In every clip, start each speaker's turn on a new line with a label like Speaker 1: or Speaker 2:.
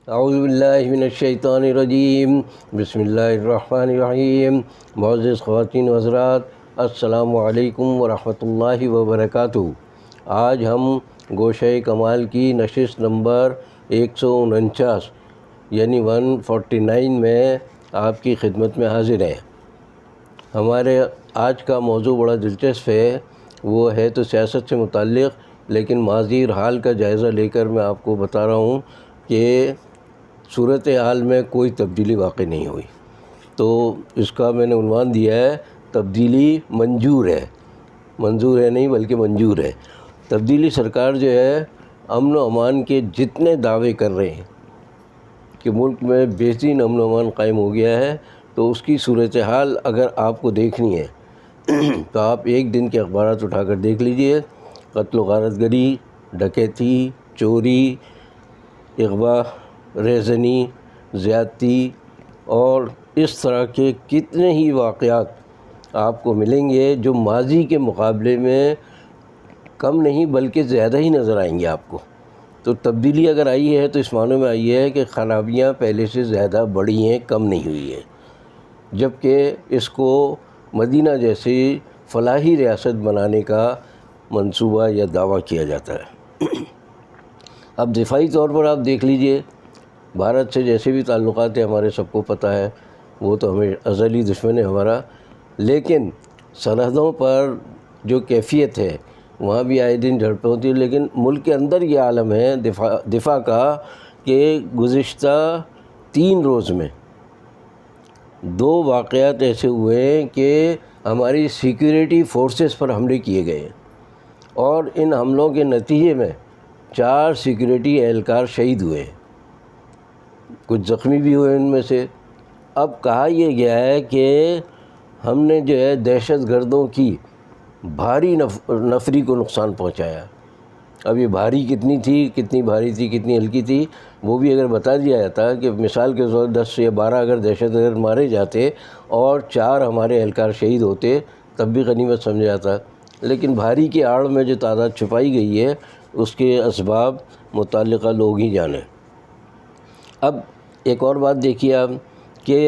Speaker 1: اعوذ باللہ من الشیطان الرجیم، بسم اللہ الرحمن الرحیم۔ معزز خواتین و حضرات، السلام علیکم ورحمۃ اللہ وبرکاتہ۔ آج ہم گوشۂ کمال کی نشست نمبر 149 یعنی 149 میں آپ کی خدمت میں حاضر ہیں۔ ہمارے آج کا موضوع بڑا دلچسپ ہے، وہ ہے تو سیاست سے متعلق، لیکن ماضی اور حال کا جائزہ لے کر میں آپ کو بتا رہا ہوں کہ صورتحال میں کوئی تبدیلی واقع نہیں ہوئی۔ تو اس کا میں نے عنوان دیا ہے تبدیلی منظور ہے، منظور ہے نہیں بلکہ منظور ہے۔ تبدیلی سرکار جو ہے امن و امان کے جتنے دعوے کر رہے ہیں کہ ملک میں بہترین امن و امان قائم ہو گیا ہے، تو اس کی صورتحال اگر آپ کو دیکھنی ہے تو آپ ایک دن کے اخبارات اٹھا کر دیکھ لیجئے۔ قتل و غارت گری، ڈکیتی، چوری، اغوا، ریزنی، زیادتی اور اس طرح کے کتنے ہی واقعات آپ کو ملیں گے جو ماضی کے مقابلے میں کم نہیں بلکہ زیادہ ہی نظر آئیں گے آپ کو۔ تو تبدیلی اگر آئی ہے تو اس معنی میں آئی ہے کہ خرابیاں پہلے سے زیادہ بڑھی ہیں، کم نہیں ہوئی ہیں، جبکہ اس کو مدینہ جیسی فلاحی ریاست بنانے کا منصوبہ یا دعویٰ کیا جاتا ہے۔ اب دفاعی طور پر آپ دیکھ لیجئے، بھارت سے جیسے بھی تعلقات ہیں ہمارے سب کو پتہ ہے، وہ تو ہمیں ازلی دشمن ہے ہمارا، لیکن سرحدوں پر جو کیفیت ہے وہاں بھی آئے دن جھڑپیں ہوتی ہیں، لیکن ملک کے اندر یہ عالم ہے دفاع کا کہ گزشتہ 3 روز میں 2 واقعات ایسے ہوئے ہیں کہ ہماری سیکیورٹی فورسز پر حملے کیے گئے ہیں، اور ان حملوں کے نتیجے میں 4 سیکیورٹی اہلکار شہید ہوئے ہیں، کچھ زخمی بھی ہوئے ان میں سے۔ اب کہا یہ گیا ہے کہ ہم نے جو ہے دہشت گردوں کی بھاری نفری کو نقصان پہنچایا۔ اب یہ بھاری کتنی تھی، کتنی بھاری تھی، کتنی ہلکی تھی، وہ بھی اگر بتا دیا جاتا کہ مثال کے طور 10 یا 12 اگر دہشت گرد مارے جاتے اور 4 ہمارے اہلکار شہید ہوتے تب بھی غنیمت سمجھا جاتا، لیکن بھاری کی آڑ میں جو تعداد چھپائی گئی ہے اس کے اسباب متعلقہ لوگ ہی جانیں۔ اب ایک اور بات دیکھیے آپ کہ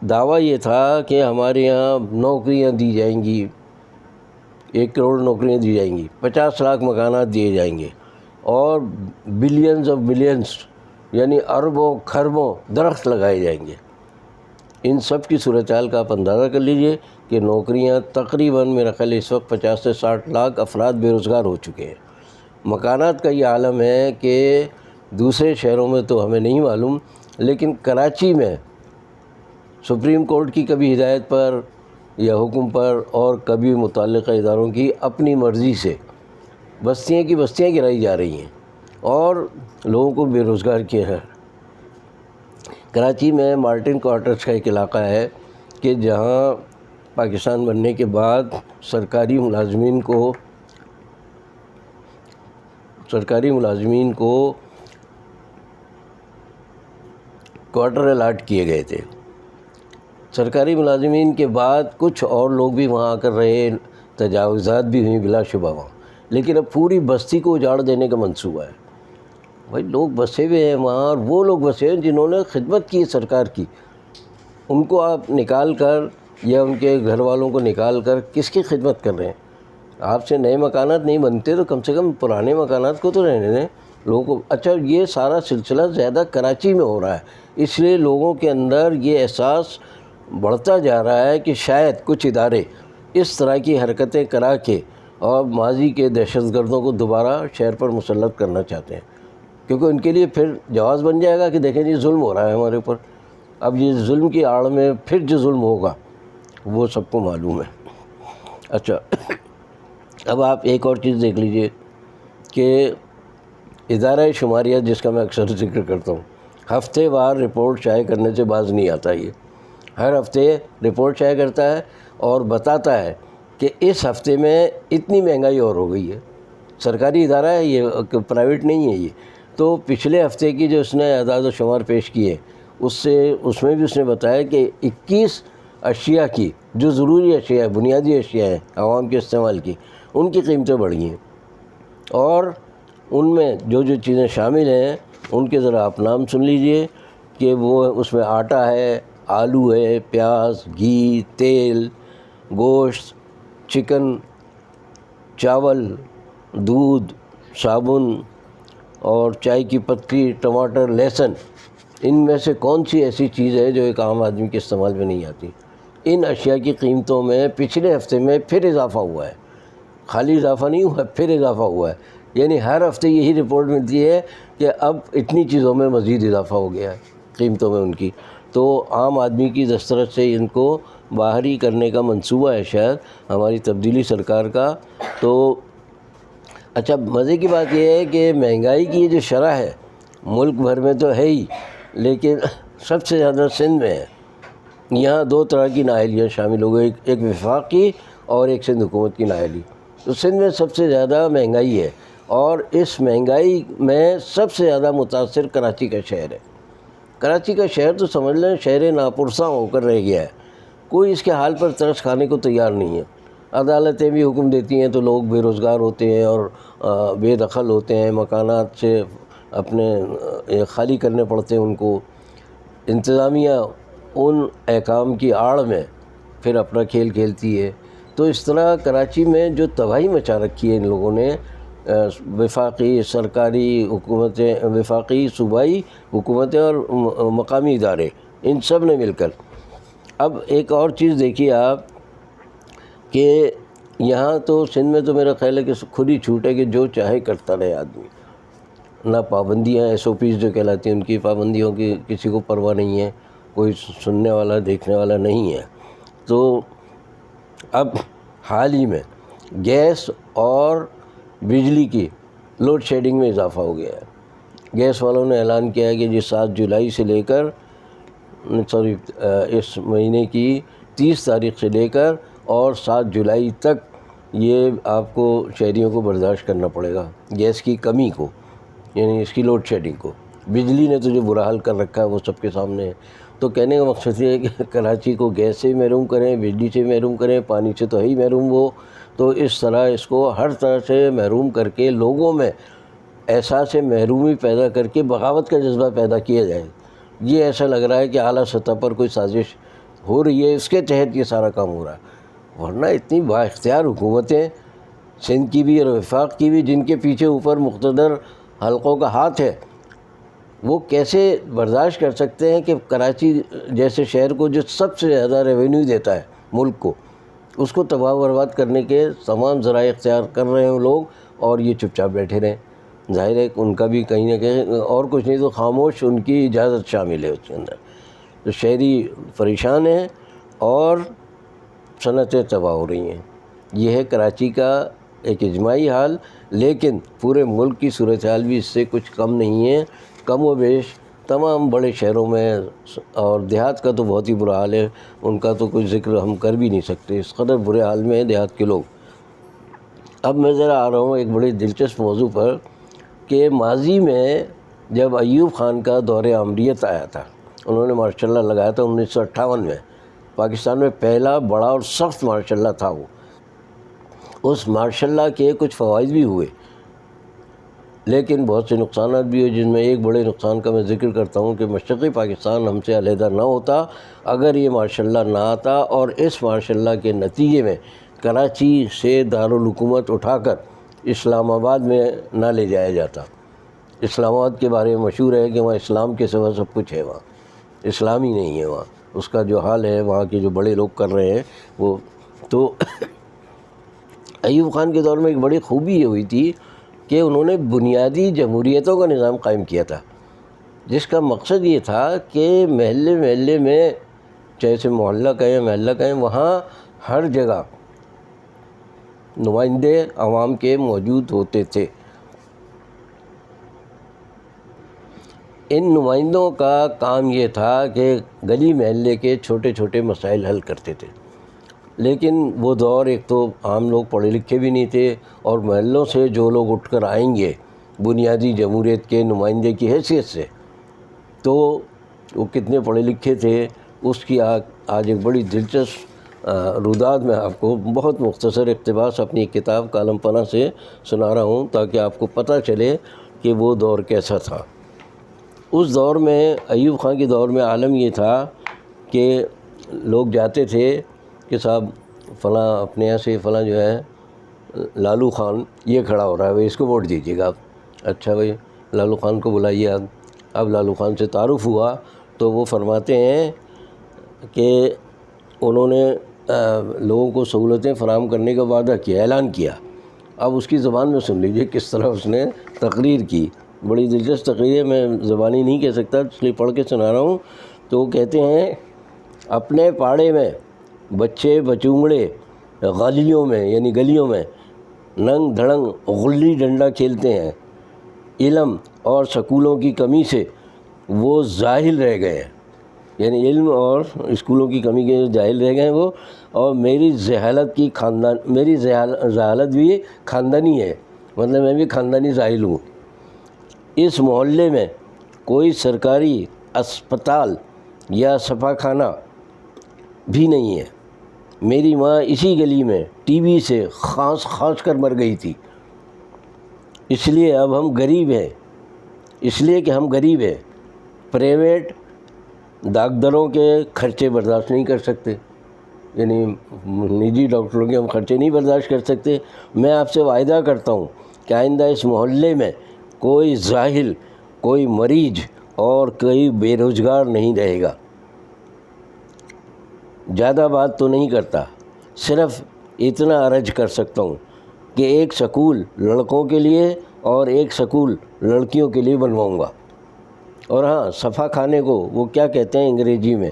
Speaker 1: دعویٰ یہ تھا کہ ہمارے یہاں نوکریاں دی جائیں گی، 1 کروڑ نوکریاں دی جائیں گی، 50 لاکھ مکانات دیے جائیں گے، اور بلینز آف بلینز یعنی اربوں کھربوں درخت لگائے جائیں گے۔ ان سب کی صورتحال کا آپ اندازہ کر لیجئے کہ نوکریاں تقریباً میرا خیال اس وقت 50 سے 60 لاکھ افراد بے روزگار ہو چکے ہیں۔ مکانات کا یہ عالم ہے کہ دوسرے شہروں میں تو ہمیں نہیں معلوم، لیکن کراچی میں سپریم کورٹ کی کبھی ہدایت پر یا حکم پر اور کبھی متعلقہ اداروں کی اپنی مرضی سے بستیاں کی بستیاں گرائی جا رہی ہیں اور لوگوں کو بے روزگار کیا ہے۔ کراچی میں مارٹن کوارٹرز کا ایک علاقہ ہے کہ جہاں پاکستان بننے کے بعد سرکاری ملازمین کو کوارٹر الاٹ کیے گئے تھے۔ سرکاری ملازمین کے بعد کچھ اور لوگ بھی وہاں آ کر رہے، تجاوزات بھی ہوئیں بلا شبہ وہاں، لیکن اب پوری بستی کو اجاڑ دینے کا منصوبہ ہے۔ بھائی لوگ بسے ہوئے ہیں وہاں، اور وہ لوگ بسے ہیں جنہوں نے خدمت کی سرکار کی، ان کو آپ نکال کر یا ان کے گھر والوں کو نکال کر کس کی خدمت کر رہے ہیں؟ آپ سے نئے مکانات نہیں بنتے تو کم سے کم پرانے مکانات کو تو رہنے دیں لوگوں کو۔ اچھا، یہ سارا سلسلہ زیادہ کراچی میں ہو رہا ہے، اس لیے لوگوں کے اندر یہ احساس بڑھتا جا رہا ہے کہ شاید کچھ ادارے اس طرح کی حرکتیں کرا کے اور ماضی کے دہشت گردوں کو دوبارہ شہر پر مسلط کرنا چاہتے ہیں، کیونکہ ان کے لیے پھر جواز بن جائے گا کہ دیکھیں جی ظلم ہو رہا ہے ہمارے اوپر۔ اب یہ ظلم کی آڑ میں پھر جو ظلم ہوگا وہ سب کو معلوم ہے۔ اچھا، اب آپ ایک اور چیز دیکھ لیجئے کہ ادارہ شماریات جس کا میں اکثر ذکر کرتا ہوں، ہفتے وار رپورٹ شائع کرنے سے باز نہیں آتا۔ یہ ہر ہفتے رپورٹ شائع کرتا ہے اور بتاتا ہے کہ اس ہفتے میں اتنی مہنگائی اور ہو گئی ہے۔ سرکاری ادارہ ہے یہ، پرائیویٹ نہیں ہے یہ۔ تو پچھلے ہفتے کی جو اس نے اعداد و شمار پیش کیے اس میں بھی اس نے بتایا کہ 21 اشیاء کی جو ضروری اشیاء ہیں، بنیادی اشیاء ہیں عوام کے استعمال کی، ان کی قیمتیں بڑھی ہیں، اور ان میں جو چیزیں شامل ہیں ان کے ذرا آپ نام سن لیجئے کہ وہ اس میں آٹا ہے، آلو ہے، پیاز، گھی، تیل، گوشت، چکن، چاول، دودھ، صابن اور چائے کی پتی، ٹماٹر، لہسن، ان میں سے کون سی ایسی چیز ہے جو ایک عام آدمی کے استعمال میں نہیں آتی؟ ان اشیاء کی قیمتوں میں پچھلے ہفتے میں پھر اضافہ ہوا ہے، خالی اضافہ نہیں ہوا، پھر اضافہ ہوا ہے، یعنی ہر ہفتے یہی رپورٹ ملتی ہے کہ اب اتنی چیزوں میں مزید اضافہ ہو گیا ہے قیمتوں میں ان کی۔ تو عام آدمی کی دسترس سے ان کو باہری کرنے کا منصوبہ ہے شاید ہماری تبدیلی سرکار کا۔ تو اچھا، مزے کی بات یہ ہے کہ مہنگائی کی یہ جو شرح ہے ملک بھر میں تو ہے ہی، لیکن سب سے زیادہ سندھ میں ہے۔ یہاں دو طرح کی نااہلیاں شامل ہو گئی، ایک وفاق کی اور ایک سندھ حکومت کی نااہلی۔ تو سندھ میں سب سے زیادہ مہنگائی ہے، اور اس مہنگائی میں سب سے زیادہ متاثر کراچی کا شہر ہے۔ کراچی کا شہر تو سمجھ لیں شہر ناپرساں ہو کر رہ گیا ہے، کوئی اس کے حال پر ترس کھانے کو تیار نہیں ہے۔ عدالتیں بھی حکم دیتی ہیں تو لوگ بے روزگار ہوتے ہیں اور بے دخل ہوتے ہیں، مکانات سے اپنے خالی کرنے پڑتے ہیں ان کو۔ انتظامیہ ان احکام کی آڑ میں پھر اپنا کھیل کھیلتی ہے۔ تو اس طرح کراچی میں جو تباہی مچا رکھی ہے ان لوگوں نے، وفاقی سرکاری حکومتیں، وفاقی صوبائی حکومتیں اور مقامی ادارے، ان سب نے مل کر۔ اب ایک اور چیز دیکھیے آپ کہ یہاں تو سندھ میں تو میرا خیال ہے کہ خود ہی چھوٹ ہے کہ جو چاہے کرتا رہے آدمی، نہ پابندیاں SOPs جو کہلاتی ہیں ان کی پابندیوں کی کسی کو پرواہ نہیں ہے، کوئی سننے والا دیکھنے والا نہیں ہے۔ تو اب حال ہی میں گیس اور بجلی کی لوڈ شیڈنگ میں اضافہ ہو گیا ہے۔ گیس والوں نے اعلان کیا ہے کہ جی 7 جولائی سے لے کر اس مہینے کی 30 تاریخ سے لے کر اور 7 جولائی تک یہ آپ کو شہریوں کو برداشت کرنا پڑے گا گیس کی کمی کو، یعنی اس کی لوڈ شیڈنگ کو۔ بجلی نے تو جو برا حال کر رکھا ہے وہ سب کے سامنے ہے۔ تو کہنے کا مقصد یہ ہے کہ کراچی کو گیس سے محروم کریں، بجلی سے محروم کریں، پانی سے تو ہے ہی محروم وہ، تو اس طرح اس کو ہر طرح سے محروم کر کے لوگوں میں احساس محرومی پیدا کر کے بغاوت کا جذبہ پیدا کیا جائے۔ یہ ایسا لگ رہا ہے کہ اعلیٰ سطح پر کوئی سازش ہو رہی ہے، اس کے تحت یہ سارا کام ہو رہا ہے، ورنہ اتنی با اختیار حکومتیں سندھ کی بھی اور وفاق کی بھی، جن کے پیچھے اوپر مقتدر حلقوں کا ہاتھ ہے، وہ کیسے برداشت کر سکتے ہیں کہ کراچی جیسے شہر کو جو سب سے زیادہ ریونیو دیتا ہے ملک کو، اس کو تباہ و برباد کرنے کے تمام ذرائع اختیار کر رہے ہیں لوگ، اور یہ چپ چاپ بیٹھے رہیں۔ ظاہر ہے کہ ان کا بھی کہیں نہ کہیں اور کچھ نہیں تو خاموش ان کی اجازت شامل ہے اس کے اندر۔ تو شہری پریشان ہیں اور صنعتیں تباہ ہو رہی ہیں۔ یہ ہے کراچی کا ایک اجماعی حال، لیکن پورے ملک کی صورتحال بھی اس سے کچھ کم نہیں ہے۔ کم و بیش تمام بڑے شہروں میں، اور دیہات کا تو بہت ہی برا حال ہے، ان کا تو کوئی ذکر ہم کر بھی نہیں سکتے، اس قدر برے حال میں ہیں دیہات کے لوگ۔ اب میں ذرا آ رہا ہوں ایک بڑی دلچسپ موضوع پر کہ ماضی میں جب ایوب خان کا دور آمریت آیا تھا، انہوں نے مارشاء اللہ لگایا تھا 1958 میں، پاکستان میں پہلا بڑا اور سخت مارشاء اللہ تھا وہ۔ اس مارشاء اللہ کے کچھ فوائد بھی ہوئے، لیکن بہت سے نقصانات بھی ہوئے، جن میں ایک بڑے نقصان کا میں ذکر کرتا ہوں کہ مشرقی پاکستان ہم سے علیحدہ نہ ہوتا اگر یہ مارشاء اللہ نہ آتا، اور اس مارشاء اللہ کے نتیجے میں کراچی سے دارالحکومت اٹھا کر اسلام آباد میں نہ لے جایا جاتا۔ اسلام آباد کے بارے میں مشہور ہے کہ وہاں اسلام کے سوا سب کچھ ہے، وہاں اسلام ہی نہیں ہے، وہاں اس کا جو حال ہے وہاں کے جو بڑے لوگ کر رہے ہیں وہ۔ تو ایوب خان کے دور میں ایک بڑی خوبی یہ ہوئی تھی کہ انہوں نے بنیادی جمہوریتوں کا نظام قائم کیا تھا، جس کا مقصد یہ تھا کہ محلے محلے میں، چاہے سے محلہ کہیں محلہ کہیں، وہاں ہر جگہ نمائندے عوام کے موجود ہوتے تھے۔ ان نمائندوں کا کام یہ تھا کہ گلی محلے کے چھوٹے چھوٹے مسائل حل کرتے تھے، لیکن وہ دور ایک تو عام لوگ پڑھے لکھے بھی نہیں تھے، اور محلوں سے جو لوگ اٹھ کر آئیں گے بنیادی جمہوریت کے نمائندے کی حیثیت سے، تو وہ کتنے پڑھے لکھے تھے، اس کی آج ایک بڑی دلچسپ روداد میں آپ کو بہت مختصر اقتباس اپنی ایک کتاب کالم پناہ سے سنا رہا ہوں، تاکہ آپ کو پتہ چلے کہ وہ دور کیسا تھا۔ اس دور میں ایوب خان کے دور میں عالم یہ تھا کہ لوگ جاتے تھے کہ صاحب فلاں اپنے یہاں سے فلاں جو ہے لالو خان یہ کھڑا ہو رہا ہے بھائی اس کو ووٹ دیجیے گا آپ۔ اچھا بھائی لالو خان کو بلائیے آپ۔ اب لالو خان سے تعارف ہوا تو وہ فرماتے ہیں کہ انہوں نے لوگوں کو سہولتیں فراہم کرنے کا وعدہ کیا، اعلان کیا۔ اب اس کی زبان میں سن لیجیے کس طرح اس نے تقریر کی، بڑی دلچسپ تقریر ہے، میں زبانی نہیں کہہ سکتا اس لیے پڑھ کے سنا رہا ہوں۔ تو وہ کہتے ہیں اپنے پاڑے میں بچے بچونگڑے غالیوں میں یعنی گلیوں میں ننگ دھڑنگ غلی ڈنڈا کھیلتے ہیں، علم اور سکولوں کی کمی سے وہ جاہل رہ گئے ہیں، یعنی علم اور اسکولوں کی کمی کے جاہل رہ گئے ہیں وہ، اور میری جہالت بھی خاندانی ہے، مطلب میں بھی خاندانی جاہل ہوں۔ اس محلے میں کوئی سرکاری اسپتال یا صفا خانہ بھی نہیں ہے، میری ماں اسی گلی میں ٹی بی سے کھانس کر مر گئی تھی، اس لیے اب ہم غریب ہیں، اس لیے کہ ہم غریب ہیں، پرائیویٹ ڈاکٹروں کے خرچے برداشت نہیں کر سکتے، یعنی نجی ڈاکٹروں کے ہم خرچے نہیں برداشت کر سکتے۔ میں آپ سے وعدہ کرتا ہوں کہ آئندہ اس محلے میں کوئی جاہل، کوئی مریض اور کوئی بے روزگار نہیں رہے گا۔ زیادہ بات تو نہیں کرتا، صرف اتنا عرض کر سکتا ہوں کہ ایک سکول لڑکوں کے لیے اور ایک سکول لڑکیوں کے لیے بنواؤں گا، اور ہاں صفا خانے کو وہ کیا کہتے ہیں انگریزی میں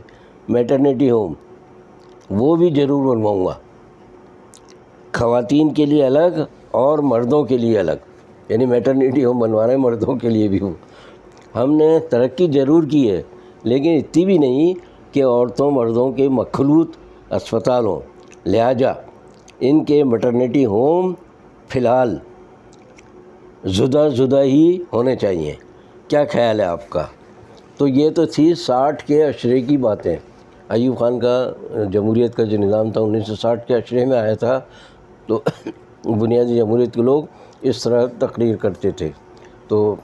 Speaker 1: میٹرنیٹی ہوم، وہ بھی ضرور بنواؤں گا، خواتین کے لیے الگ اور مردوں کے لیے الگ، یعنی میٹرنیٹی ہوم بنوا رہے ہیں مردوں کے لیے بھی ہوں۔ ہم نے ترقی ضرور کی ہے لیکن اتنی بھی نہیں کہ عورتوں مردوں کے مخلوط اسپتال ہوں، لہٰذا ان کے میٹرنیٹی ہوم فی الحال جدا ہی ہونے چاہیے۔ کیا خیال ہے آپ کا؟ تو یہ تو تھی 60 کے عشرے کی باتیں۔ ایوب خان کا جمہوریت کا جو نظام تھا 1960 کے عشرے میں آیا تھا، تو بنیادی جمہوریت کے لوگ اس طرح تقریر کرتے تھے۔ تو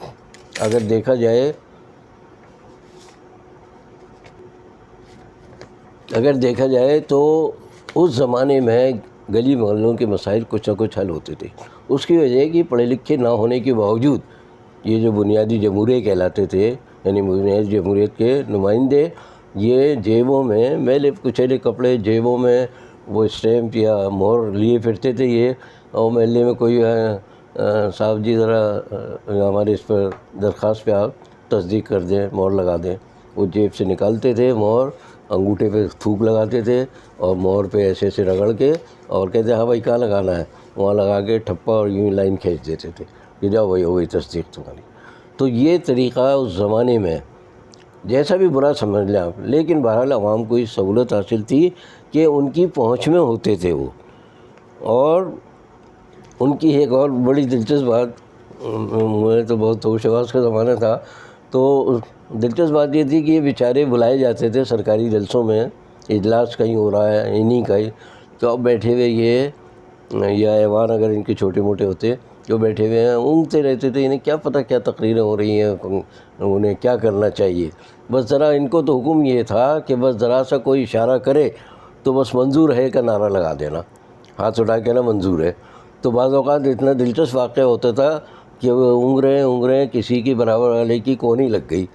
Speaker 1: اگر دیکھا جائے تو اس زمانے میں گلی محلوں کے مسائل کچھ نہ کچھ حل ہوتے تھے۔ اس کی وجہ ہے کہ پڑھے لکھے نہ ہونے کے باوجود یہ جو بنیادی جمہوریت کہلاتے تھے، یعنی بنیادی جمہوریت کے نمائندے، یہ جیبوں میں میلے کچیلے کپڑے، جیبوں میں وہ اسٹیمپ یا مہر لیے پھرتے تھے یہ، اور محلے میں کوئی صاحب جی ذرا ہمارے اس پر درخواست پہ آپ تصدیق کر دیں، مہر لگا دیں، وہ جیب سے نکالتے تھے مہر، انگوٹھے پہ تھوک لگاتے تھے اور مہر پہ ایسے ایسے رگڑ کے اور کہتے ہاں بھائی کہاں لگانا ہے، وہاں لگا کے ٹھپا اور یوں ہی لائن کھینچ دیتے تھے کہ جاؤ بھائی ہو گئی تصدیق تمہاری۔ تو یہ طریقہ اس زمانے میں جیسا بھی برا سمجھ لیں آپ، لیکن بہرحال عوام کو یہ سہولت حاصل تھی کہ ان کی پہنچ میں ہوتے تھے وہ۔ اور ان کی ایک اور بڑی دلچسپ بات، مجھے تو بہت ہوش آواز کا زمانہ تھا، تو دلچسپ بات یہ تھی کہ یہ بیچارے بلائے جاتے تھے سرکاری جلسوں میں، اجلاس کہیں ہو رہا ہے انہی کا ہی، تو اب بیٹھے ہوئے یہ یا ایوان اگر ان کے چھوٹے موٹے ہوتے جو بیٹھے ہوئے ہیں اونگتے رہتے تھے، انہیں کیا پتہ کیا تقریریں ہو رہی ہیں، انہیں کیا کرنا چاہیے، بس ذرا ان کو تو حکم یہ تھا کہ بس ذرا سا کوئی اشارہ کرے تو بس منظور ہے کا نعرہ لگا دینا، ہاتھ اٹھا کے نا منظور ہے۔ تو بعض اوقات اتنا دلچسپ واقعہ ہوتا تھا کہ وہ اونگریں کسی کی برابر والے کی کونی لگ گئی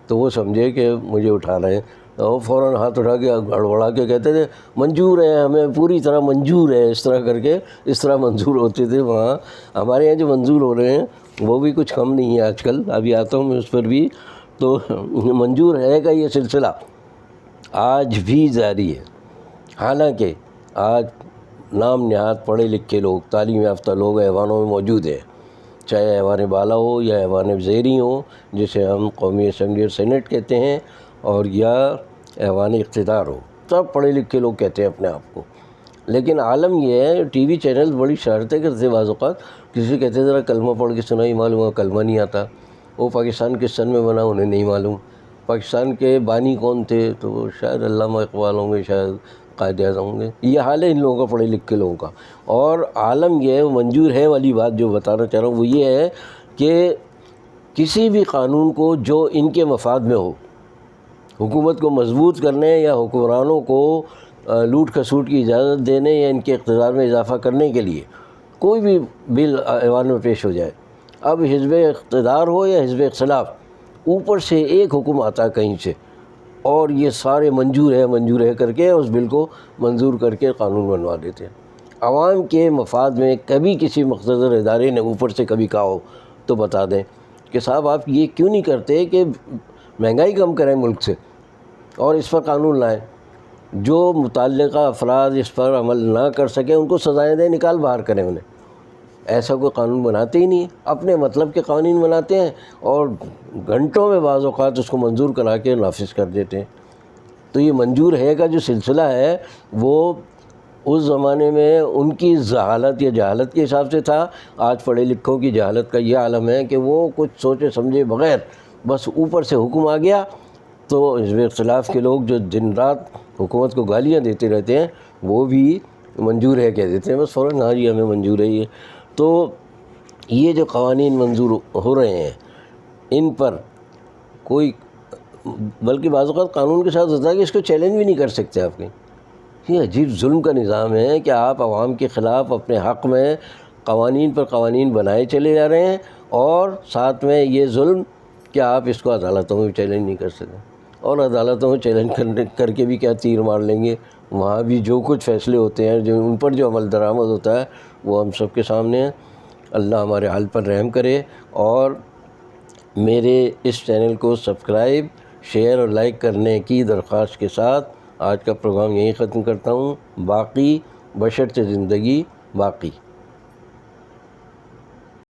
Speaker 1: تو وہ سمجھے کہ مجھے اٹھانا ہے، اور فوراً ہاتھ اٹھا کے گڑبڑا کے کہتے تھے منظور ہے، ہمیں پوری طرح منظور ہے، اس طرح کر کے اس طرح منظور ہوتے تھے وہاں۔ ہمارے یہاں جو منظور ہو رہے ہیں وہ بھی کچھ کم نہیں ہے آج کل، ابھی آتا ہوں میں اس پر بھی۔ تو منظور ہے کا یہ سلسلہ آج بھی جاری ہے، حالانکہ آج نام نہاد پڑھے لکھے لوگ، تعلیم یافتہ لوگ ایوانوں میں موجود ہیں، چاہے ایوان بالا ہو یا ایوان زیری ہو جسے ہم قومی اسمبلی اور سینٹ کہتے ہیں، اور یا ایوان اقتدار ہو، سب پڑھے لکھے لوگ کہتے ہیں اپنے آپ کو۔ لیکن عالم یہ ہے ٹی وی چینل بڑی شرارتیں کرتے بعض اوقات، کسی کہتے ذرا کلمہ پڑھ کے سنائی، معلوم ہوا کلمہ نہیں آتا، وہ پاکستان کس سن میں بنا انہیں نہیں معلوم، پاکستان کے بانی کون تھے تو وہ شاید علامہ اقبال ہوں گے، شاید قائد اعظم ہوں گے، یہ حال ہے ان لوگوں کا، پڑھے لکھے لوگوں کا۔ اور عالم یہ منظور ہے والی بات جو بتانا چاہ رہا ہوں وہ یہ ہے کہ کسی بھی قانون کو جو ان کے مفاد میں ہو، حکومت کو مضبوط کرنے یا حکمرانوں کو لوٹ کھسوٹ کی اجازت دینے یا ان کے اقتدار میں اضافہ کرنے کے لیے کوئی بھی بل ایوان میں پیش ہو جائے، اب حزب اقتدار ہو یا حزب اختلاف، اوپر سے ایک حکم آتا کہیں سے اور یہ سارے منظور ہے کر کے اس بل کو منظور کر کے قانون بنوا دیتے ہیں۔ عوام کے مفاد میں کبھی کسی مقتدر ادارے نے اوپر سے کبھی کہا ہو تو بتا دیں کہ صاحب آپ یہ کیوں نہیں کرتے کہ مہنگائی کم کریں ملک سے اور اس پر قانون لائیں، جو متعلقہ افراد اس پر عمل نہ کر سکیں ان کو سزائیں دیں، نکال باہر کریں انہیں۔ ایسا کوئی قانون بناتے ہی نہیں، اپنے مطلب کے قوانین بناتے ہیں اور گھنٹوں میں بعض اوقات اس کو منظور کرا کے نافذ کر دیتے ہیں۔ تو یہ منظور ہے کا جو سلسلہ ہے وہ اس زمانے میں ان کی ذہالت یا جہالت کے حساب سے تھا، آج پڑھے لکھوں کی جہالت کا یہ عالم ہے کہ وہ کچھ سوچے سمجھے بغیر بس اوپر سے حکم آ گیا تو حزب اختلاف کے لوگ جو دن رات حکومت کو گالیاں دیتے رہتے ہیں وہ بھی منظور ہے کہہ دیتے ہیں، بس فوراً ہاں جی ہمیں منظور ہے یہ۔ تو یہ جو قوانین منظور ہو رہے ہیں ان پر کوئی، بلکہ بعض اوقات قانون کے ساتھ ہوتا ہے کہ اس کو چیلنج بھی نہیں کر سکتے آپ کے۔ یہ عجیب ظلم کا نظام ہے کہ آپ عوام کے خلاف اپنے حق میں قوانین پر قوانین بنائے چلے جا رہے ہیں اور ساتھ میں یہ ظلم کہ آپ اس کو عدالتوں میں چیلنج نہیں کر سکتے، اور عدالتوں میں چیلنج کر کے بھی کیا تیر مار لیں گے، وہاں بھی جو کچھ فیصلے ہوتے ہیں جو ان پر جو عمل درآمد ہوتا ہے وہ ہم سب کے سامنے ہے۔ اللہ ہمارے حال پر رحم کرے، اور میرے اس چینل کو سبسکرائب، شیئر اور لائک کرنے کی درخواست کے ساتھ آج کا پروگرام یہیں ختم کرتا ہوں۔ باقی بشرط زندگی باقی۔